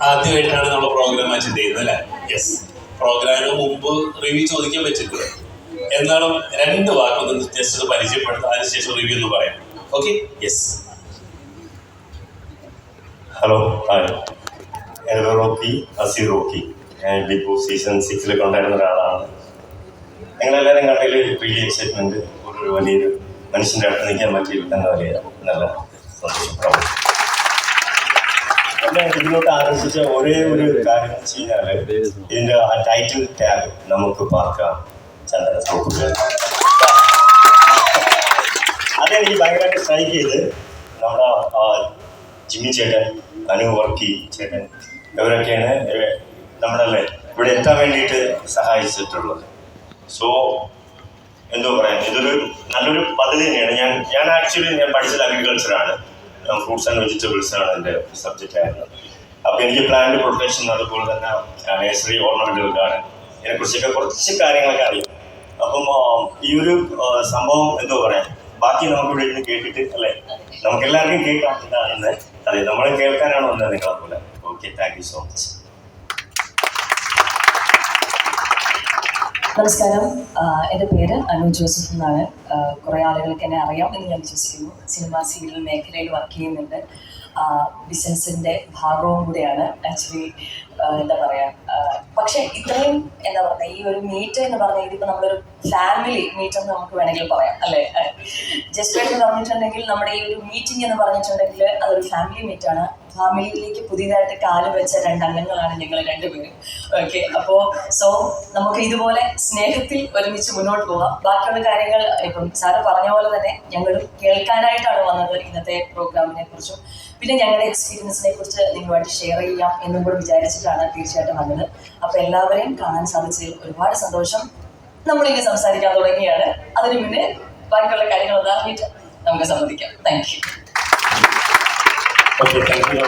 ആദ്യമായിട്ടാണ് നമ്മൾ programme attend ചെയ്യുന്നത് അല്ലേ? യെസ്. പ്രോഗ്രാമിന് മുമ്പ് റിവ്യൂ ചോദിക്കാൻ പറ്റില്ല. എന്നാലും 2 വാക്കൊന്ന് ജസ്റ്റ് പരിചയപ്പെടുത്താം, അതിനുശേഷം റിവ്യൂ എന്ന് പറയാം. ഓക്കെ? യെസ്. Hello, hi. എൻ്റെ പേര് റോക്കി, അസീർ റോക്കി. ഞാൻ ബിഗ് ബോസ് സീസൺ 6 ഉണ്ടായിരുന്ന ഒരാളാണ്. നിങ്ങളെല്ലാവരും കണ്ടതിൽ റിയലി എക്സൈറ്റ്മെൻറ്റ്. ഒരു വലിയൊരു മനുഷ്യൻ്റെ അടുത്ത് നിൽക്കാൻ പറ്റിയ എന്താ പറയുക, നല്ല സന്തോഷം. എന്നെ ഇതിലോട്ട് ആകർഷിച്ച ഒരേ ഒരു കാര്യം എന്ന് വെച്ച് കഴിഞ്ഞാൽ ഇതിൻ്റെ ആ ടൈറ്റിൽ ടാഗ് നമുക്ക് പാർക്കാം ചന്ദന സോപ്പ്. അതെനിക്ക് ഭയങ്കരമായിട്ട് സ്ട്രൈക്ക് ചെയ്ത് നമ്മുടെ ജിമ്മി ചേട്ടൻ, അനു വർക്കി ചേട്ടൻ, ഇവരൊക്കെയാണ് നമ്മളല്ലേ ഇവിടെ എത്താൻ വേണ്ടിയിട്ട് സഹായിച്ചിട്ടുള്ളത്. സോ എന്തോ പറയാൻ, ഇതൊരു നല്ലൊരു പദ്ധതി തന്നെയാണ്. ഞാൻ ആക്ച്വലി പഠിച്ചത് അഗ്രികൾച്ചറാണ്, ഫ്രൂട്ട്സ് ആൻഡ് വെജിറ്റബിൾസ് ആണ് എൻ്റെ സബ്ജക്റ്റ് ആയിരുന്നത്. അപ്പോൾ എനിക്ക് പ്ലാന്റ് പ്രൊട്ടക്ഷൻ, അതുപോലെ തന്നെ നേഴ്സറി, ഓർണമെന്റൽ ഗാർഡൻ, ഇതിനെക്കുറിച്ചൊക്കെ കുറച്ച് കാര്യങ്ങളൊക്കെ അറിയാം. അപ്പം ഈ ഒരു സംഭവം എന്തോ പറയാൻ, ബാക്കി നമുക്കിവിടെ ഇരുന്ന് കേട്ടിട്ട് അല്ലേ, നമുക്ക് എല്ലാവർക്കും കേൾക്കാം എന്താണെന്ന്. അതെ, നമ്മൾ കേൾക്കാനാണ് വന്നത് നിങ്ങളെ പോലെ. Okay, thank you so much. നമസ്കാരം, എൻ്റെ പേര് അനു ജോസഫ് എന്നാണ്. കുറേ ആളുകൾക്ക് എന്നെ അറിയാം എന്ന് ഞാൻ വിശ്വസിക്കുന്നു. സിനിമ സീരിയൽ മേഖലയിൽ വർക്ക് ചെയ്യുന്നുണ്ട്. ബിസിനസ്സിൻ്റെ ഭാഗവും കൂടെയാണ് ആക്ച്വലി. എന്താ പറയുക, പക്ഷേ ഇത്രയും എന്താ പറയുക, ഈ ഒരു മീറ്റ് എന്ന് പറഞ്ഞാൽ ഇതിപ്പോൾ നമ്മളൊരു ഫാമിലി മീറ്റ് എന്ന് നമുക്ക് വേണമെങ്കിൽ പറയാം അല്ലേ? ജസ്റ്റ് എന്ന് പറഞ്ഞിട്ടുണ്ടെങ്കിൽ നമ്മുടെ ഈ ഒരു മീറ്റിംഗ് എന്ന് പറഞ്ഞിട്ടുണ്ടെങ്കിൽ അതൊരു ഫാമിലി മീറ്റാണ്. ഫാമിലിയിലേക്ക് പുതിയതായിട്ട് കാല് വെച്ച 2 അംഗങ്ങളാണ് ഞങ്ങൾ 2 പേരും. ഓക്കെ, അപ്പോൾ നമുക്ക് ഇതുപോലെ സ്നേഹത്തിൽ ഒരുമിച്ച് മുന്നോട്ട് പോകാം. ബാക്കിയുള്ള കാര്യങ്ങൾ ഇപ്പം സാറ് പറഞ്ഞ പോലെ തന്നെ ഞങ്ങളും കേൾക്കാനായിട്ടാണ് വന്നത് ഇന്നത്തെ പ്രോഗ്രാമിനെ കുറിച്ചും പിന്നെ ഞങ്ങളുടെ എക്സ്പീരിയൻസിനെ കുറിച്ച് നിങ്ങളുമായിട്ട് ഷെയർ ചെയ്യാം എന്നും കൂടെ വിചാരിച്ചിട്ടാണ് തീർച്ചയായിട്ടും വന്നത്. അപ്പോൾ എല്ലാവരെയും കാണാൻ സാധിച്ചതിൽ ഒരുപാട് സന്തോഷം. നമ്മളിങ്ങനെ സംസാരിക്കാൻ തുടങ്ങിയാണ്. അതിന് മുന്നേ ബാക്കിയുള്ള കാര്യങ്ങൾ അറിഞ്ഞിട്ട് നമുക്ക് സമ്മതിക്കാം. Thank you. Okay, thank you.